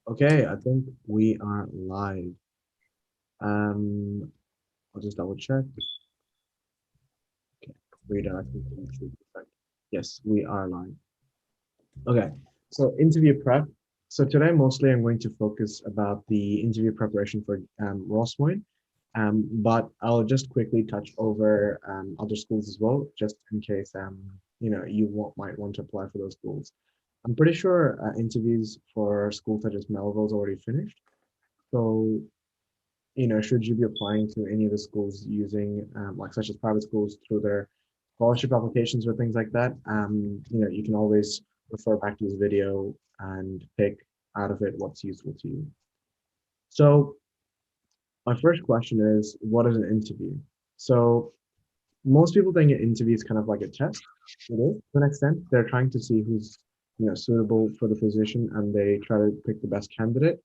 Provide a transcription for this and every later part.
Okay, I think we are live. Um, I'll just double check. Okay, redirecting to YouTube. Perfect. Yes, we are live. Okay, so interview prep. So today mostly I'm going to focus about the interview preparation for Rossmoyne. But I'll just quickly touch over other schools as well, just in case might want to apply for those schools. I'm pretty sure interviews for schools such as Melville's already finished. So should you be applying to any of the schools using, like such as private schools through their scholarship applications or things like that, you can always refer back to this video and take out of it what's useful to you. So my first question is, what is an interview? So most people think an interview is kind of like a test. It is to an extent. They're trying to see who's, suitable for the position and they try to pick the best candidate.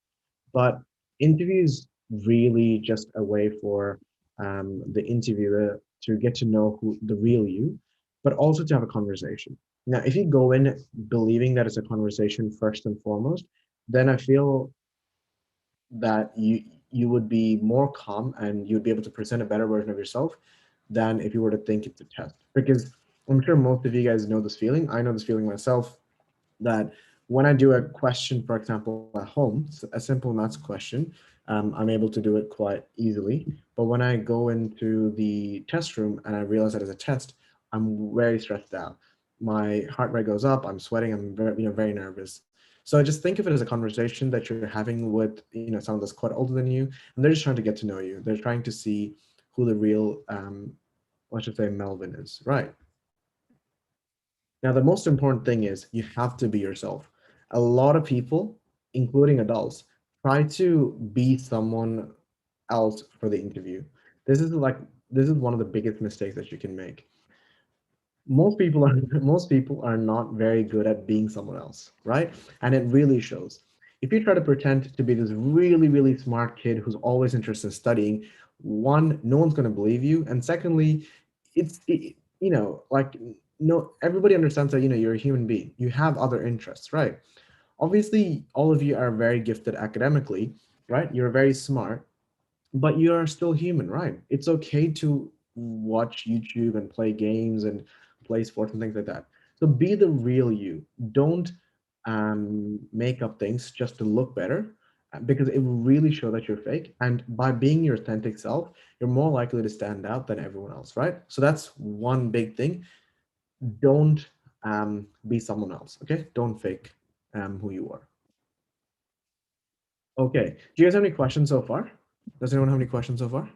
But interviews really just a way for the interviewer to get to know who the real you, but also to have a conversation. Now, if you go in believing that it's a conversation first and foremost, then I feel that you would be more calm and you'd be able to present a better version of yourself than if you were to think it's a test. Because I'm sure most of you guys know this feeling. I know this feeling myself that when I do a question, for example, at home, a simple maths question, I'm able to do it quite easily. But when I go into the test room and I realize that it's a test, I'm very stressed out. My heart rate goes up. I'm sweating. I'm very nervous. So just think of it as a conversation that you're having with, someone that's quite older than you, and they're just trying to get to know you. They're trying to see who the real, let's just say Melvin is, right? Now, the most important thing is you have to be yourself. A lot of people, including adults, try to be someone else for the interview. This is like this is one of the biggest mistakes that you can make. Most people are not very good at being someone else, right? And it really shows. If you try to pretend to be this really, really smart kid who's always interested in studying, one, no one's going to believe you, and secondly, like no, everybody understands that you're a human being. You have other interests, right? Obviously, all of you are very gifted academically, right? You're very smart, but you are still human, right? It's okay to watch YouTube and play games and play sports and things like that. So be the real you. Don't make up things just to look better, because it will really show that you're fake. And by being your authentic self, you're more likely to stand out than everyone else, right? So that's one big thing. Don't be someone else, okay? Don't fake who you are. Okay. Do you guys have any questions so far? Does anyone have any questions so far?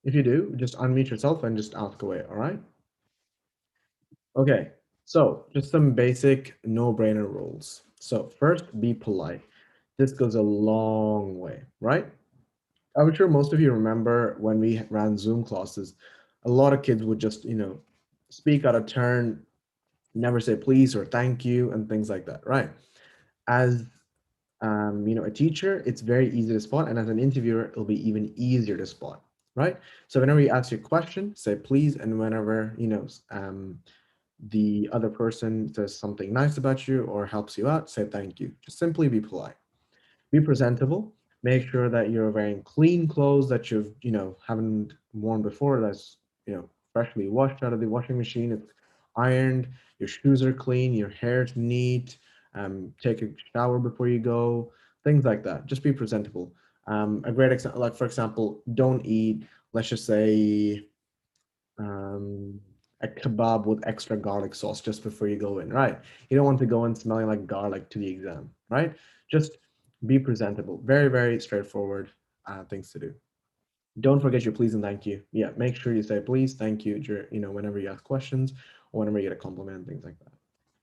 If you do, just unmute yourself and just ask away, all right? Okay, so just some basic no-brainer rules. So first, be polite. This goes a long way, right? I'm sure most of you remember when we ran Zoom classes, a lot of kids would just, speak out of turn, never say please or thank you and things like that, right? As a teacher, it's very easy to spot, and as an interviewer, it'll be even easier to spot, right? So whenever you ask your question, say please, and whenever the other person says something nice about you or helps you out, say thank you. Just simply be polite. Be presentable. Make sure that you're wearing clean clothes that you've haven't worn before. That's freshly washed out of the washing machine. It's ironed. Your shoes are clean. Your hair's neat. Take a shower before you go. Things like that. Just be presentable. A great example, like for example, don't eat. Let's just say um, a kebab with extra garlic sauce just before you go in, right? You don't want to go in smelling like garlic to the exam, right? Just be presentable. Very, very straightforward things to do. Don't forget your please and thank you. Yeah, make sure you say please, thank you, whenever you ask questions or whenever you get a compliment, things like that.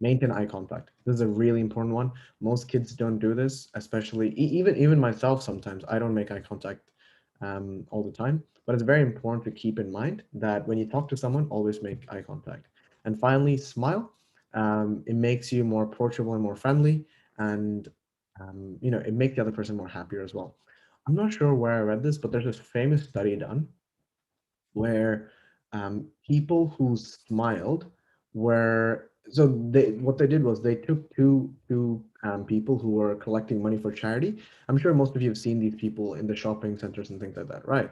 Maintain eye contact. This is a really important one. Most kids don't do this, especially even myself sometimes. I don't make eye contact all the time, but it's very important to keep in mind that when you talk to someone, always make eye contact. And finally, smile. It makes you more approachable and more friendly, and it makes the other person more happier as well. I'm not sure where I read this, but there's this famous study done where people who smiled were So what they did was they took two people who were collecting money for charity. I'm sure most of you have seen these people in the shopping centers and things like that, right?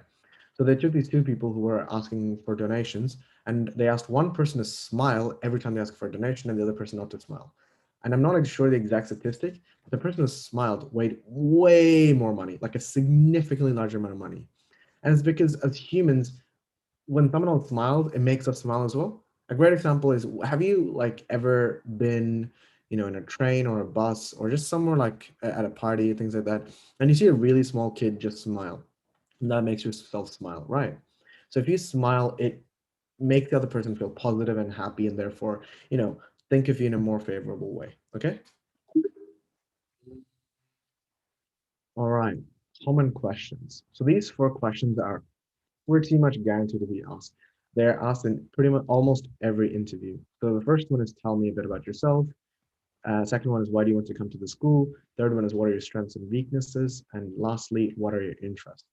So they took these two people who were asking for donations, and they asked one person to smile every time they asked for a donation, and the other person not to smile. And I'm not like sure the exact statistic, but the person who smiled weighed way more money, like a significantly larger amount of money. And it's because as humans, when someone else smiles, it makes us smile as well. A great example is, have you like ever been, in a train or a bus or just somewhere like at a party, things like that, and you see a really small kid just smile, and that makes yourself smile, right? So if you smile, it makes the other person feel positive and happy, and therefore, think of you in a more favorable way. Okay. All right. Common questions. So these four questions are pretty much guaranteed to be asked. They're asked in pretty much almost every interview. So the first one is tell me a bit about yourself. Second one is why do you want to come to the school? Third one is what are your strengths and weaknesses? And lastly, what are your interests?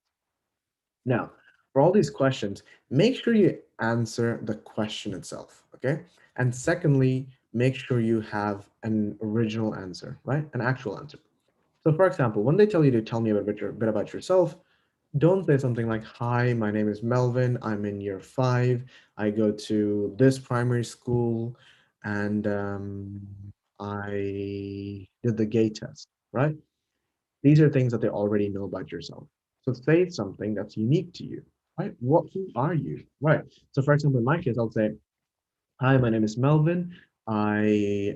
Now, for all these questions, make sure you answer the question itself, okay? And secondly, make sure you have an original answer, right? An actual answer. So for example, when they tell you to tell me a bit about yourself, don't say something like, hi, my name is Melvin. I'm in year 5. I go to this primary school and I did the gay test, right? These are things that they already know about yourself. So say something that's unique to you, right? Who are you, right? So for example, in my case, I'll say, hi, my name is Melvin. I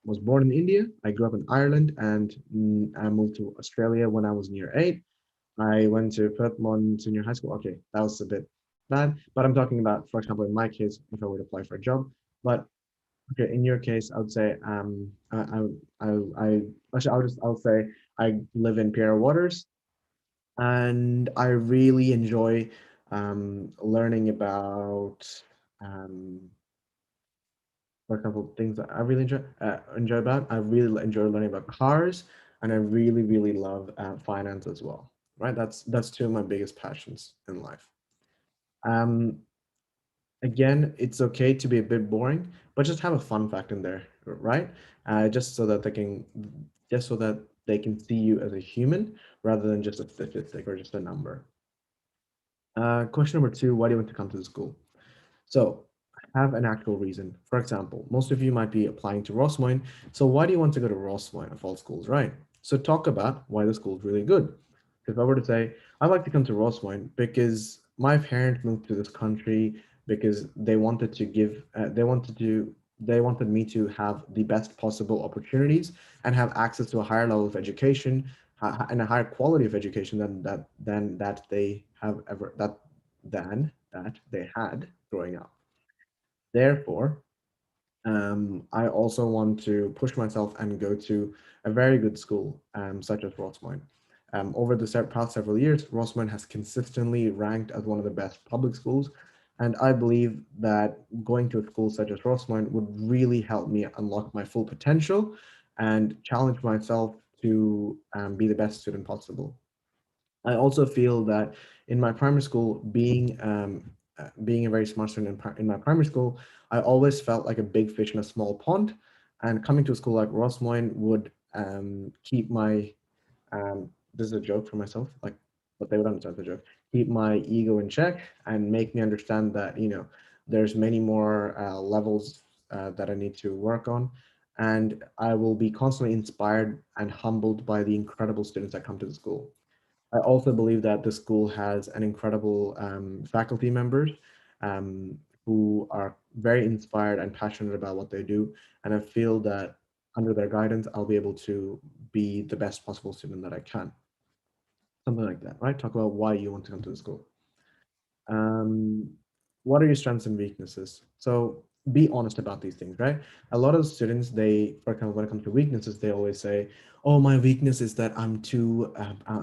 was born in India. I grew up in Ireland and I moved to Australia when I was in year 8. I went to Perthmont Senior High School. Okay, that was a bit bad, but I'm talking about, for example, in my case, if I would apply for a job. But okay, in your case, I would say actually I'll say I live in Pierre Waters, and I really enjoy learning about um, for example, things that I really enjoy about. I really enjoy learning about cars, and I really really love finance as well. Right, that's two of my biggest passions in life. Um, Again, it's okay to be a bit boring, but just have a fun fact in there, right? Just so that just so that they can see you as a human rather than just a statistic or just a number. Question number two: why do you want to come to the school? So have an actual reason. For example, most of you might be applying to Rossmoyne. So why do you want to go to Rossmoyne of all schools, right? So talk about why the school is really good. If I were to say, I'd like to come to Rossmoyne because my parents moved to this country because they wanted me to have the best possible opportunities and have access to a higher level of education and a higher quality of education than that they have ever than that they had growing up. Therefore, I also want to push myself and go to a very good school, such as Rossmoyne. Over the past several years, Rossmoyne has consistently ranked as one of the best public schools, and I believe that going to a school such as Rossmoyne would really help me unlock my full potential and challenge myself to be the best student possible. I also feel that in my primary school, being a very smart student in my primary school, I always felt like a big fish in a small pond. And coming to a school like Rossmoyne would keep my this is a joke for myself, like, but they would understand the joke. Keep my ego in check and make me understand that there's many more levels that I need to work on, and I will be constantly inspired and humbled by the incredible students that come to the school. I also believe that the school has an incredible faculty members um, who are very inspired and passionate about what they do. And I feel that under their guidance, I'll be able to be the best possible student that I can. Something like that, right? Talk about why you want to come to the school. Um, what are your strengths and weaknesses? So be honest about these things, right? A lot of students, for example, when it comes to weaknesses, they always say, "Oh, my weakness is that I'm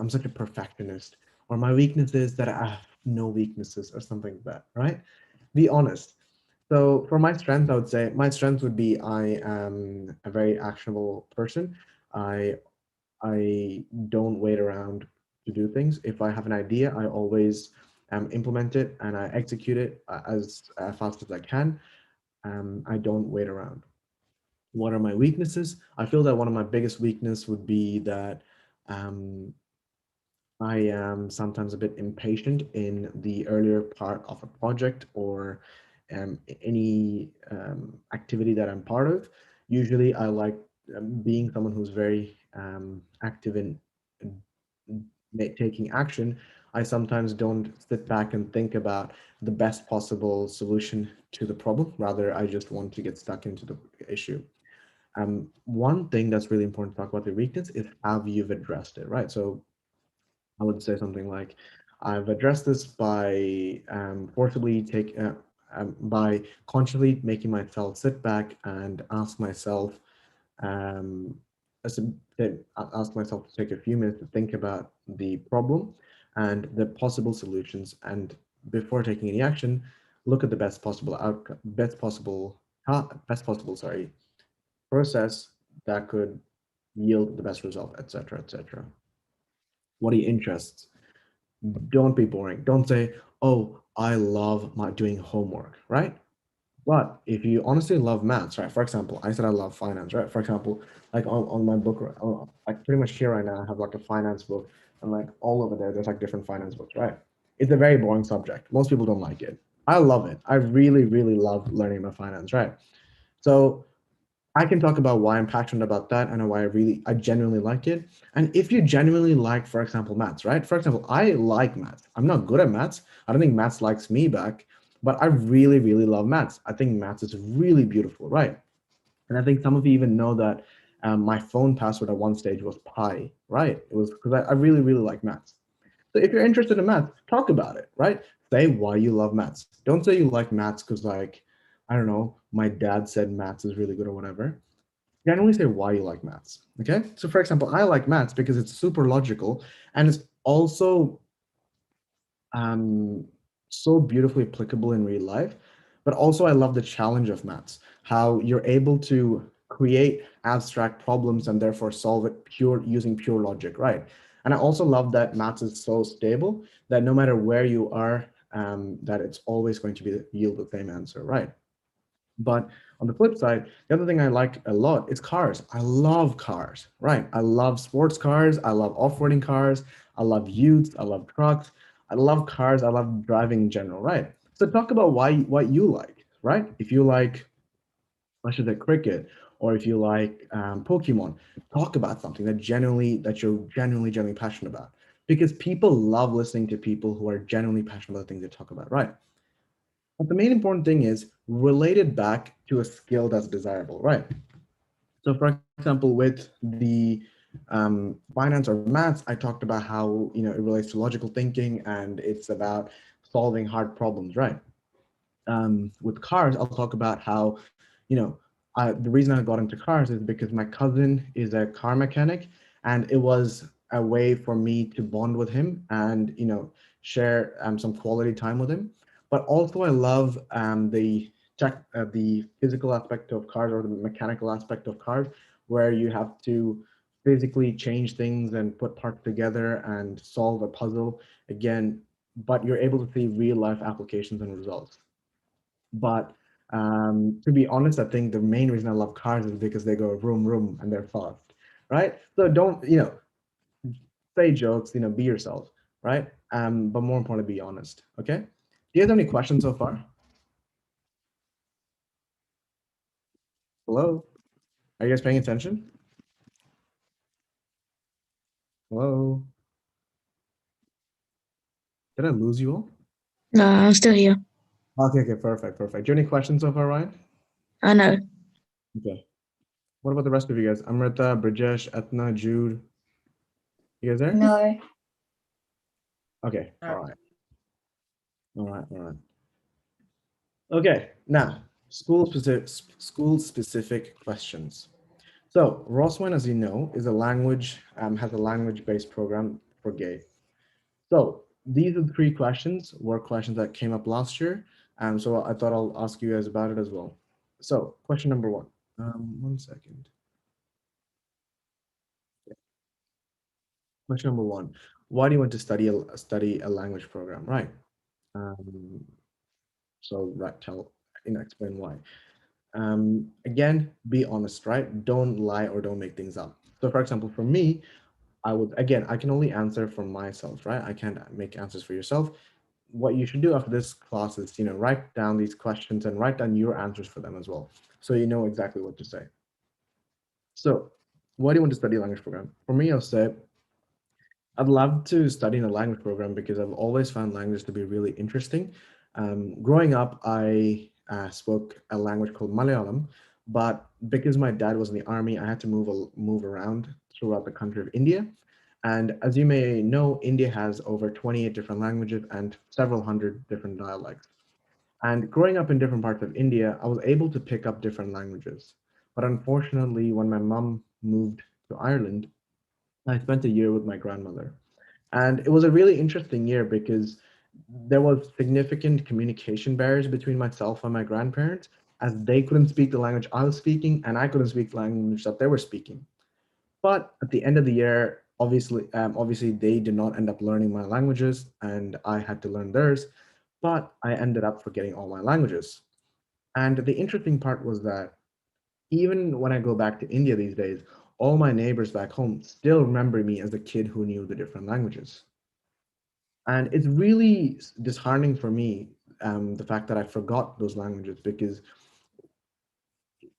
such a perfectionist," or "My weakness is that I have no weaknesses," or something like that, right? Be honest. So for my strength, I would say my strength would be I am a very actionable person. I I don't wait around to do things. If I have an idea, I always implement it and I execute it as fast as I can. I don't wait around. What are my weaknesses? I feel that one of my biggest weakness would be that um, I am sometimes a bit impatient in the earlier part of a project or any activity that I'm part of. Usually, I like being someone who's very active in taking action. I sometimes don't sit back and think about the best possible solution to the problem. Rather, I just want to get stuck into the issue. One thing that's really important to talk about the weakness is how you've addressed it, right? So I would say something like, I've addressed this by by consciously making myself sit back and ask myself, um, as ask myself to take a few minutes to think about the problem and the possible solutions, and before taking any action, look at the best possible outcome, best possible, sorry, process that could yield the best result, etc., etc. What are your interests? Don't be boring. Don't say, oh, I love my doing homework, right? But if you honestly love maths, right? For example, I said I love finance, right? For example, like on my book, like pretty much here right now, I have like a finance book, and like all over there, there's like different finance books, right? It's a very boring subject. Most people don't like it. I love it. I really, really love learning about finance, right? So I can talk about why I'm passionate about that and why I genuinely like it. And if you genuinely like, for example, maths, right? For example, I like maths. I'm not good at maths. I don't think maths likes me back, but I really, really love maths. I think maths is really beautiful, right? And I think some of you even know that my phone password at one stage was pi, right? It was because I really, really like maths. So if you're interested in math, talk about it, right? Say why you love maths. Don't say you like maths because like, I don't know, my dad said maths is really good or whatever. Generally say why you like maths. Okay. So for example, I like maths because it's super logical and it's also um, so beautifully applicable in real life. But also I love the challenge of maths, how you're able to create abstract problems and therefore solve it using pure logic, right? And I also love that maths is so stable that no matter where you are, that it's always going to yield the same answer, right? But on the flip side, the other thing I like a lot is cars. I love cars, right? I love sports cars. I love off-roading cars. I love utes. I love trucks. I love cars. I love driving in general, right? So talk about why what you like, right? If you like, I should say, cricket, or if you like Pokemon, talk about something that you're genuinely passionate about, because people love listening to people who are genuinely passionate about the things they talk about, right? But the main important thing is relate it back to a skill that's desirable, right? So for example, with the finance or maths, I talked about how, it relates to logical thinking and it's about solving hard problems, right? With cars, I'll talk about how, the reason I got into cars is because my cousin is a car mechanic, and it was a way for me to bond with him and, share some quality time with him. But also, I love the physical aspect of cars or the mechanical aspect of cars, where you have to physically change things and put parts together and solve a puzzle again, but you're able to see real life applications and results. But to be honest, I think the main reason I love cars is because they go room, room, and they're fast, right? So don't, say jokes, be yourself, right? But more importantly, be honest, okay? Do you guys have any questions so far? Hello? Are you guys paying attention? Hello? Did I lose you all? No, I'm still here. Okay, okay, perfect, perfect. Do you have any questions so far, Ryan? I know. Okay. What about the rest of you guys? Amrita, Brajesh, Etna, Jude. You guys there? No. Okay, all right, all right, all right. Okay, now school specific questions. So Roswine, as you know, is a language has a language-based program for gay. So these are the three questions were questions that came up last year. So I thought I'll ask you guys about it as well. So question number one. 1 second. Question number one. Why do you want to study a language program? Right. Um, so right, explain why. Again, be honest, right? Don't lie or don't make things up. So, for example, for me, I would, again, I can only answer for myself, right? I can't make answers for yourself. What you should do after this class is, write down these questions and write down your answers for them as well, so you know exactly what to say. So, why do you want to study a language program? For me, I'll say I'd love to study in a language program because I've always found language to be really interesting. Growing up, I spoke a language called Malayalam, but because my dad was in the army, I had to move around throughout the country of India. And as you may know, India has over 28 different languages and several hundred different dialects. And growing up in different parts of India, I was able to pick up different languages. But unfortunately, when my mom moved to Ireland, I spent a year with my grandmother. And it was a really interesting year because there was significant communication barriers between myself and my grandparents, as they couldn't speak the language I was speaking and I couldn't speak the language that they were speaking. But at the end of the year, obviously they did not end up learning my languages and I had to learn theirs, but I ended up forgetting all my languages. And the interesting part was that even when I go back to India these days, all my neighbors back home still remember me as the kid who knew the different languages. And it's really disheartening for me, the fact that I forgot those languages, because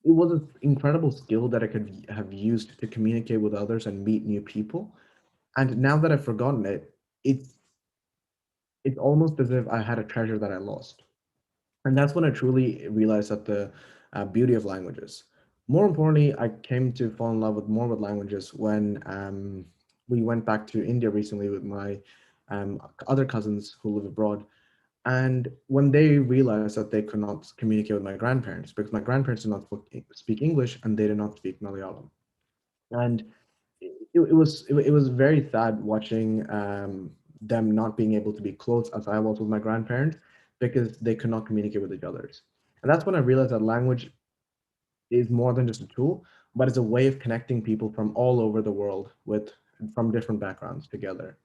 it was an incredible skill that I could have used to communicate with others and meet new people. And now that I've forgotten it, it's almost as if I had a treasure that I lost. And that's when I truly realized that the beauty of languages. More importantly, I came to fall in love with more with languages when we went back to India recently with my other cousins who live abroad. And when they realized that they could not communicate with my grandparents because my grandparents did not speak English and they did not speak Malayalam. And it was very sad watching them not being able to be close as I was with my grandparents because they could not communicate with each other. And that's when I realized that language is more than just a tool, but it's a way of connecting people from all over the world with from different backgrounds together.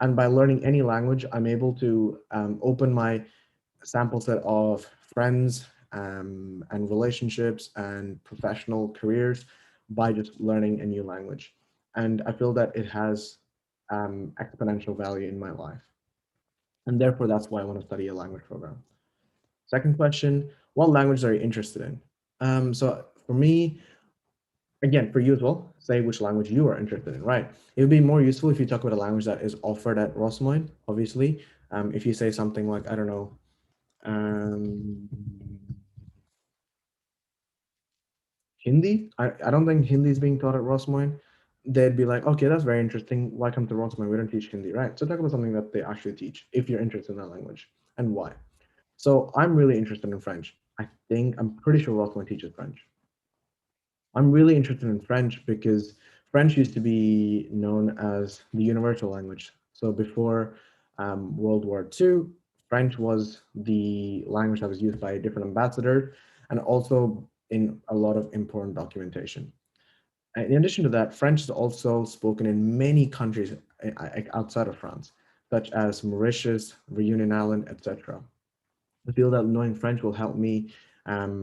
And by learning any language, I'm able to open my sample set of friends and relationships and professional careers by just learning a new language. And I feel that it has exponential value in my life. And therefore, that's why I want to study a language program. Second question, what languages are you interested in? So for me, again, for you as well, say which language you are interested in, right? It would be more useful if you talk about a language that is offered at Rosmoin, obviously. If you say something like, I don't know, um, Hindi. I don't think Hindi is being taught at Rosmoin. They'd be like, okay, that's very interesting. Why come to Rosmoin? We don't teach Hindi, right? So talk about something that they actually teach if you're interested in that language and why. So I'm really interested in French. I'm pretty sure Rosmoin teaches French. I'm really interested in French because French used to be known as the universal language. So before World War II, French was the language that was used by different ambassadors and also in a lot of important documentation. And in addition to that, French is also spoken in many countries outside of France, such as Mauritius, Reunion Island, etc. I feel that knowing French will help me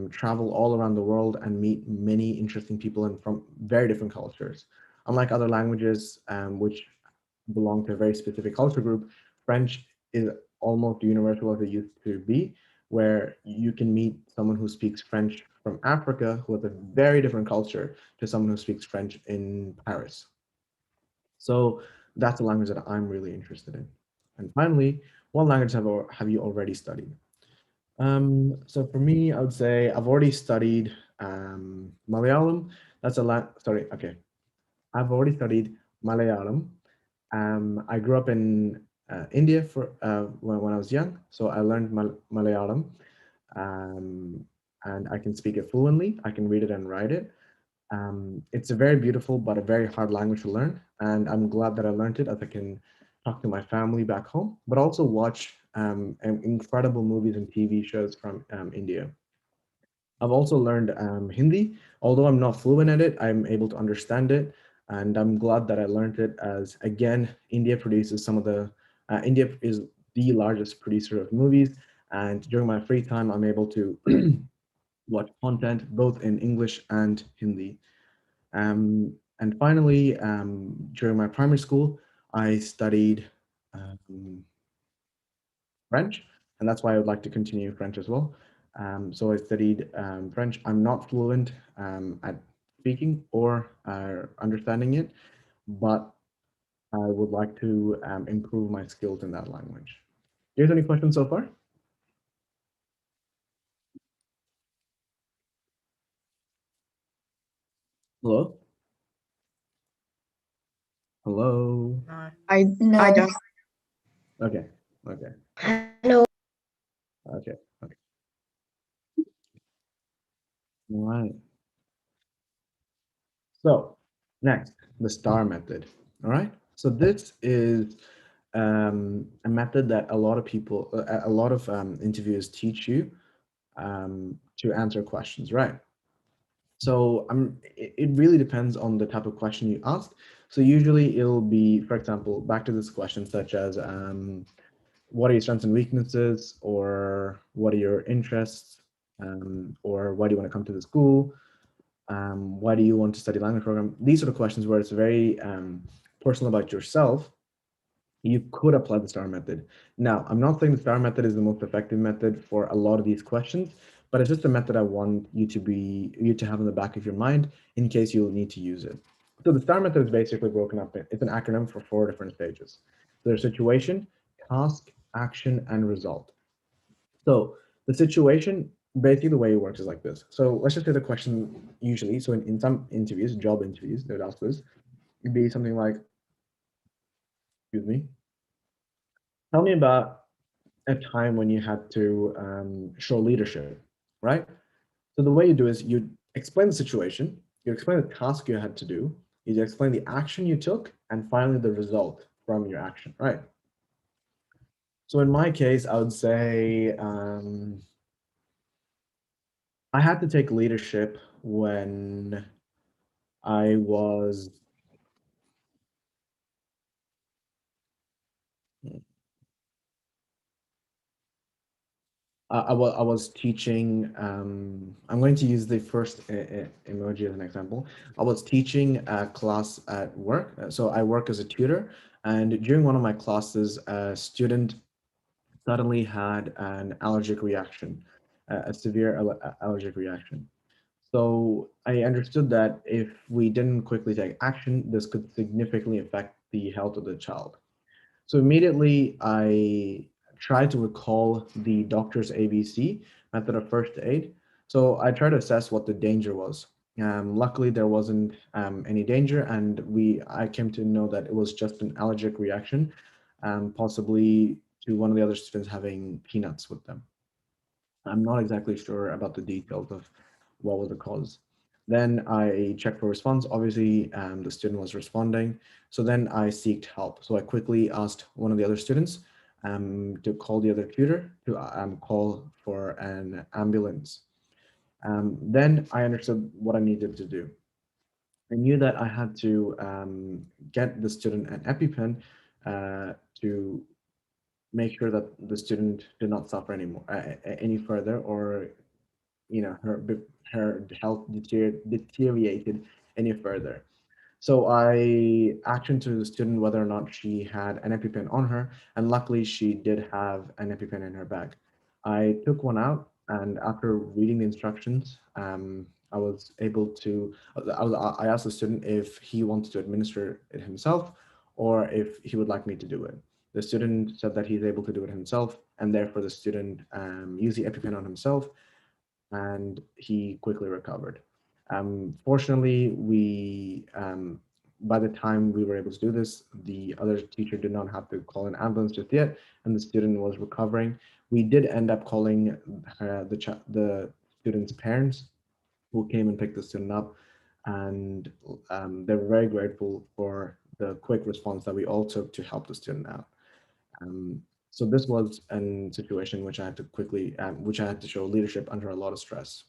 travel all around the world and meet many interesting people and from very different cultures. Unlike other languages, which belong to a very specific culture group, French is almost universal as it used to be, where you can meet someone who speaks French from Africa who has a very different culture to someone who speaks French in Paris. So that's a language that I'm really interested in. And finally, what language have you already studied? So for me, I would say I've already studied Malayalam. Sorry, okay. I've already studied Malayalam. I grew up in India when I was young, so I learned Malayalam, um, and I can speak it fluently. I can read it and write it. It's a very beautiful but a very hard language to learn, and I'm glad that I learned it as I can talk to my family back home, but also watch incredible movies and TV shows from India. I've also learned Hindi. Although I'm not fluent at it, I'm able to understand it, and I'm glad that I learned it. As again, India is the largest producer of movies, and during my free time, I'm able to what content, both in English and Hindi. And finally, during my primary school, I studied um, French, and that's why I would like to continue French as well. So I studied French. I'm not fluent at speaking or understanding it, but I would like to improve my skills in that language. Do you have any questions so far? Hello? Hello? I don't. Okay, okay, Hello. okay, okay. All right. So next, the STAR method. All right. So this is a method that a lot of people, a lot of interviewers teach you to answer questions, right? So it really depends on the type of question you ask. So usually it'll be, for example, back to this question such as what are your strengths and weaknesses, or what are your interests, or why do you want to come to the school, why do you want to study language program? These sort of questions where it's very personal about yourself, you could apply the STAR method. Now, I'm not saying the STAR method is the most effective method for a lot of these questions, but it's just a method I want you to have in the back of your mind in case you'll need to use it. So the STAR method is basically broken up. It's an acronym for 4 different stages. There's situation, task, action, and result. So the situation, basically the way it works is like this. So let's just say the question usually, so in some interviews, job interviews, they would ask this, it'd be something like, excuse me, tell me about a time when you had to show leadership, right? So the way you do is you explain the situation, you explain the task you had to do, you explain the action you took, and finally the result from your action, right? So in my case, I would say I had to take leadership when I was I was teaching. I'm going to use the first emoji as an example. I was teaching a class at work. So I work as a tutor, and during one of my classes, a student suddenly had an allergic reaction, a severe allergic reaction. So I understood that if we didn't quickly take action, this could significantly affect the health of the child. So immediately I tried to recall the doctor's ABC, method of first aid. So I tried to assess what the danger was. Luckily, there wasn't any danger, and I came to know that it was just an allergic reaction, possibly to one of the other students having peanuts with them. I'm not exactly sure about the details of what was the cause. Then I checked for response. Obviously, the student was responding. So then I sought help. So I quickly asked one of the other students to call the other tutor to call for an ambulance. Then I understood what I needed to do. I knew that I had to get the student an EpiPen to make sure that the student did not suffer anymore, any further, or her health deteriorated any further. So I actioned to the student whether or not she had an EpiPen on her, and luckily she did have an EpiPen in her bag. I took one out, and after reading the instructions, I was able to. I asked the student if he wanted to administer it himself, or if he would like me to do it. The student said that he's able to do it himself, and therefore the student used the EpiPen on himself, and he quickly recovered. Fortunately, by the time we were able to do this, the other teacher did not have to call an ambulance just yet, and the student was recovering. We did end up calling the student's parents, who came and picked the student up, and they were very grateful for the quick response that we all took to help the student out. Um, so this was a situation which I had to which I had to show leadership under a lot of stress.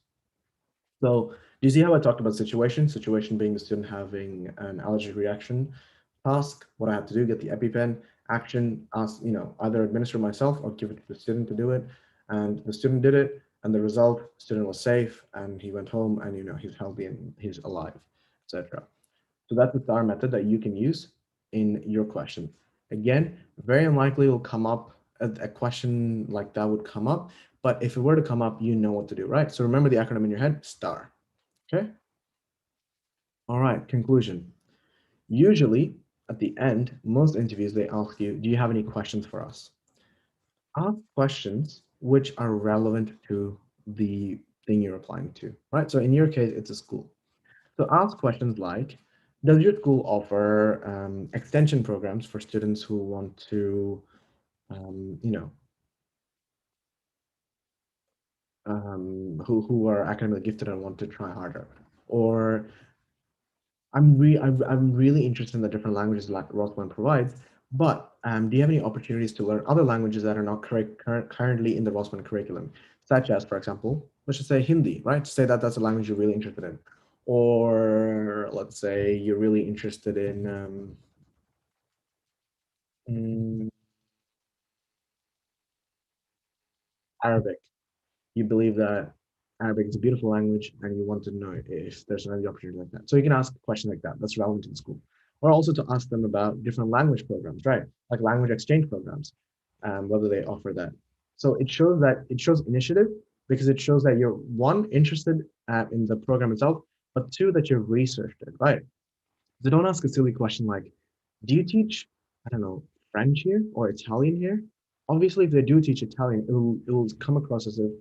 So do you see how I talked about situation? Situation being the student having an allergic reaction. Task, what I had to do, get the EpiPen. Action, ask, either administer myself or give it to the student to do it. And the student did it. And the result, student was safe and he went home and he's healthy and he's alive, etc. So that's the STAR method that you can use in your question. Again, very unlikely will come up, a question like that would come up, but if it were to come up, you know what to do, right? So remember the acronym in your head, STAR, okay? All right, conclusion. Usually at the end, most interviews, they ask you, do you have any questions for us? Ask questions which are relevant to the thing you're applying to, right? So in your case, it's a school. So ask questions like, does your school offer extension programs for students who want to, you know, who are academically gifted and want to try harder? Or I'm really interested in the different languages that Rothman provides, but do you have any opportunities to learn other languages that are not currently in the Rothman curriculum, such as, for example, let's just say Hindi, right? Say that that's a language you're really interested in, or let's say you're really interested in mm, Arabic. You believe that Arabic is a beautiful language and you want to know if there's another opportunity like that. So you can ask a question like that that's relevant to the school. Or also to ask them about different language programs, right? Like language exchange programs, whether they offer that. So it shows initiative because it shows that you're one, interested in the program itself, but two, that you've researched it, right? So don't ask a silly question like, do you teach, I don't know, French here or Italian here? Obviously, if they do teach Italian, it will come across as if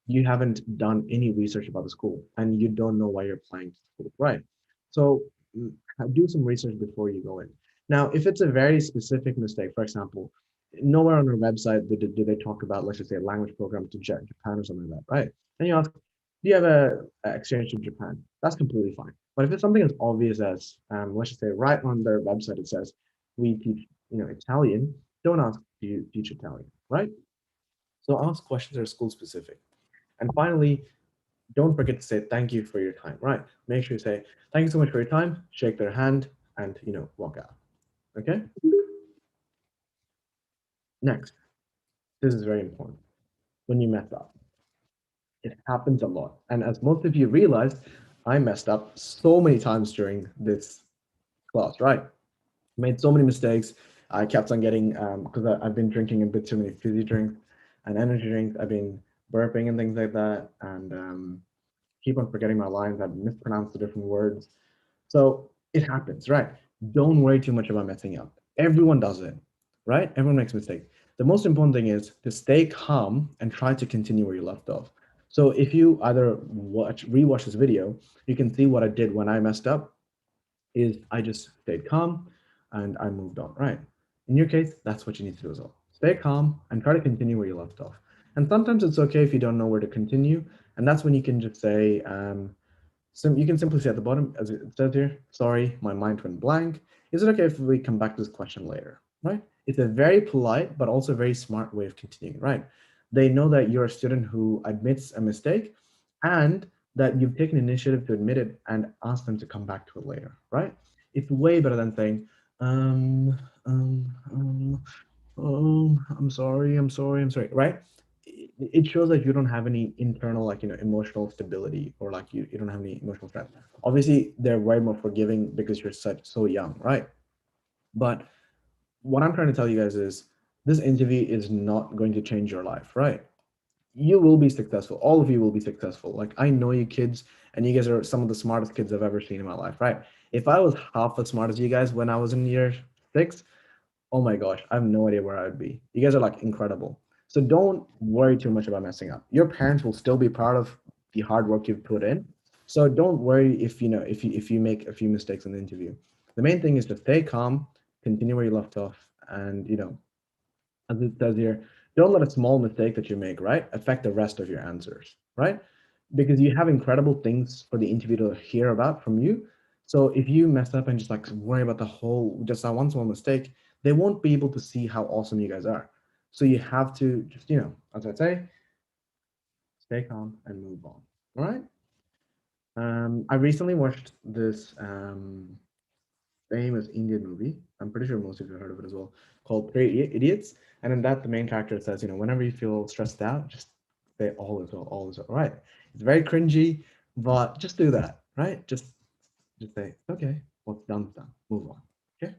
you haven't done any research about the school and you don't know why you're applying to school, right? So do some research before you go in. Now, if it's a very specific mistake, for example, nowhere on their website do they talk about, let's just say, a language program to Japan or something like that, right? Then you ask, do you have a exchange to Japan? That's completely fine. But if it's something as obvious as, let's just say, right on their website, it says, we teach, Italian, don't ask, do you teach Italian, right? So ask questions that are school specific. And finally, don't forget to say thank you for your time, right? Make sure you say, thank you so much for your time, shake their hand, and, walk out, okay? Next, this is very important. When you mess up, it happens a lot. And as most of you realized, I messed up so many times during this class, right? Made so many mistakes. I kept on getting because I've been drinking a bit too many fizzy drinks and energy drinks. I've been burping and things like that, and keep on forgetting my lines. I've mispronounced the different words. So it happens, right? Don't worry too much about messing up. Everyone does it, right? Everyone makes mistakes. The most important thing is to stay calm and try to continue where you left off. So if you either rewatch this video, you can see what I did when I messed up is I just stayed calm and I moved on, right? In your case, that's what you need to do as well. Stay calm and try to continue where you left off. And sometimes it's okay if you don't know where to continue. And that's when you can just say, you can simply say at the bottom, as it says here, sorry, my mind went blank. Is it okay if we come back to this question later, right? It's a very polite, but also very smart way of continuing, right? They know that you're a student who admits a mistake and that you've taken initiative to admit it and ask them to come back to it later, right? It's way better than saying, um, um, um, oh, I'm sorry, right? It shows that you don't have any internal, like, emotional stability, or like you don't have any emotional strength. Obviously, they're way more forgiving because you're so young, right? But what I'm trying to tell you guys is this interview is not going to change your life, right? You will be successful. All of you will be successful. Like, I know you kids, and you guys are some of the smartest kids I've ever seen in my life, right? If I was half as smart as you guys when I was in year six, oh my gosh, I have no idea where I would be. You guys are like incredible. So don't worry too much about messing up. Your parents will still be proud of the hard work you've put in. So don't worry if you make a few mistakes in the interview. The main thing is to stay calm, continue where you left off, and as it says here, don't let a small mistake that you make, right, affect the rest of your answers, right? Because you have incredible things for the interview to hear about from you. So if you mess up and just like worry about just that one small mistake, they won't be able to see how awesome you guys are. So you have to just, as I say, stay calm and move on. All right. I recently watched this famous Indian movie. I'm pretty sure most of you have heard of it as well, called Three Idiots. And in that, the main character says, whenever you feel stressed out, just say all is well, all is well, right? It's very cringy, but just do that, right? Just say, okay, what's done is done, move on, okay?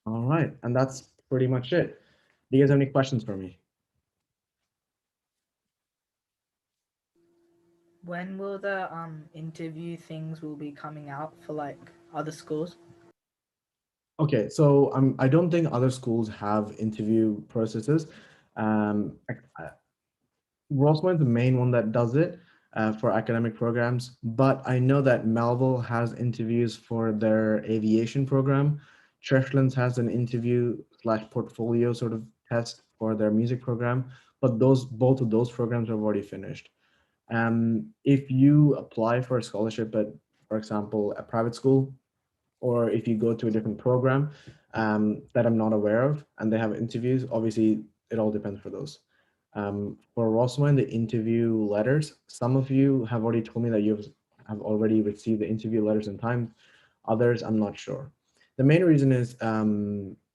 All right, and that's pretty much it. Do you guys have any questions for me? When will the interview things will be coming out for like other schools? Okay, so I don't think other schools have interview processes. Rosemoy's the main one that does it for academic programs, but I know that Melville has interviews for their aviation program. Treshlands has an interview slash portfolio sort of test for their music program, but both of those programs have already finished. If you apply for a scholarship at, for example, a private school, or if you go to a different program that I'm not aware of and they have interviews, obviously it all depends for those. For Rossman, the interview letters, some of you have already told me that you have already received the interview letters in time. Others, I'm not sure. The main reason is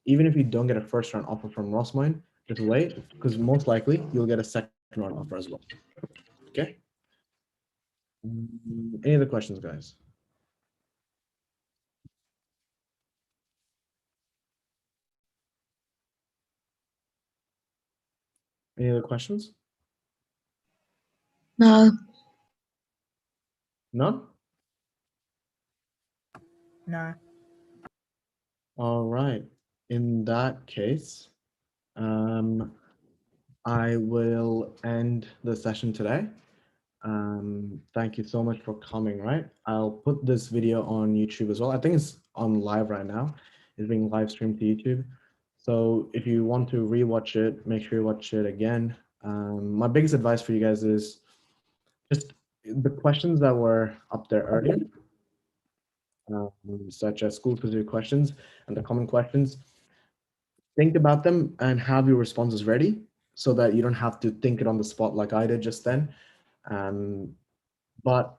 even if you don't get a first round offer from Rossmine, just wait because most likely you'll get a second round offer as well. Okay. Any other questions, guys? Any other questions? No. None? No. All right. In that case, I will end the session today. Thank you so much for coming, right? I'll put this video on YouTube as well. I think it's on live right now. It's being live streamed to YouTube. So if you want to rewatch it, make sure you watch it again. My biggest advice for you guys is just the questions that were up there earlier, such as school-specific questions and the common questions. Think about them and have your responses ready so that you don't have to think it on the spot like I did just then. But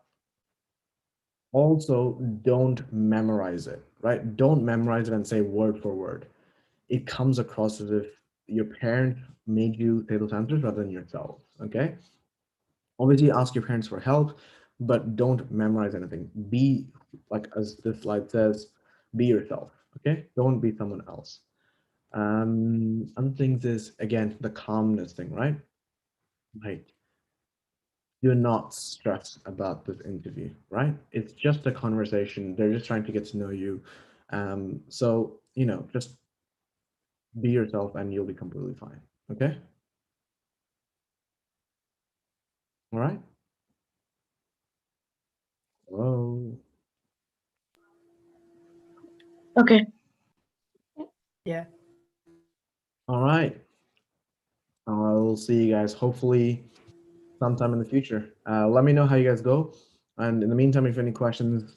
also don't memorize it, right? Don't memorize it and say word for word. It comes across as if your parent made you say those answers rather than yourself, okay? Obviously ask your parents for help, but don't memorize anything. Be, like as this slide says, be yourself, okay? Don't be someone else. Other things is, again, the calmness thing, right? Like, do not stress about this interview, right? It's just a conversation. They're just trying to get to know you. So, just be yourself and you'll be completely fine. Okay. All right. Hello. Okay. Yeah. All right. I'll see you guys hopefully sometime in the future. Let me know how you guys go. And in the meantime, if you have any questions,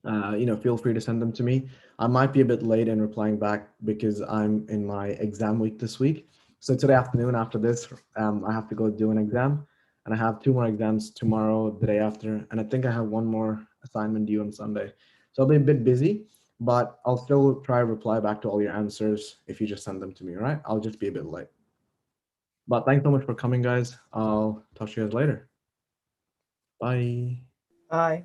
feel free to send them to me. I might be a bit late in replying back because I'm in my exam week this week. So today afternoon after this, I have to go do an exam, and I have 2 more exams tomorrow, the day after, and I think I have 1 more assignment due on Sunday. So I'll be a bit busy, but I'll still try to reply back to all your answers if you just send them to me, all right? I'll just be a bit late. But thanks so much for coming, guys. I'll talk to you guys later. Bye. Bye.